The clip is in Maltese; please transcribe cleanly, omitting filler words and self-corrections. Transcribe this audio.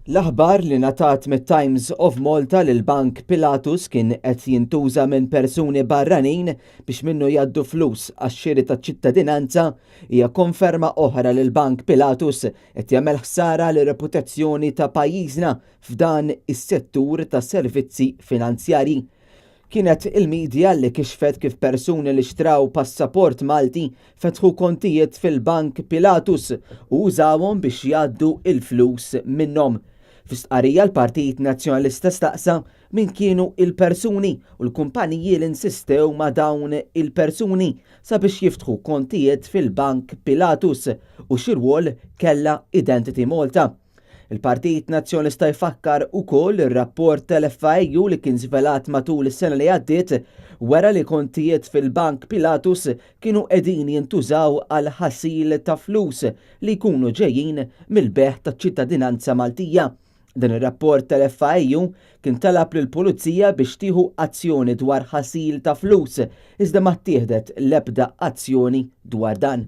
L-aħbar li ngħatat mit-Times of Malta lil bank Pilatus kien qed jintuża minn persuni barranin biex minnu jgħaddu flus għax-xiri taċ-ċittadinanza hija konferma oħra li l-Bank Pilatus qed jagħmel ħsara lir reputazzjoni ta' pajjiżna f'dan is-settur tas-servizzi finanzjarji. Kienet il-medja li kixfet kif persuni li xtraw passaport Malti fetħu kontijiet fil-Bank Pilatus u użawhom biex jgħaddu il-flus minnhom. F'istqarrija l-Partit Nazzjonalista staqsa min kienu il-persuni u l-kumpaniji li insistew ma' dawn il-persuni sabiex jiftħu kontijiet fil-Bank Pilatus u x'irwol kellha Identity Malta. Il-Partit Nazzjonalista jfakkar ukoll ir-rapport tal-FIU li kien żvelat matul is-sena li għaddiet wara li kontijiet fil-Bank Pilatus kienu qegħdin jintużaw għal ħasil ta' flus li jkunu ġejjin mill-beħ taċ-ċittadinanza Maltija. Dan ir-rapport tal-FIU kien talab lill-Pulizija biex tieħu azzjoni dwar ħasil ta' flus iżda ma ttieħdet l-ebda azzjoni dwar dan.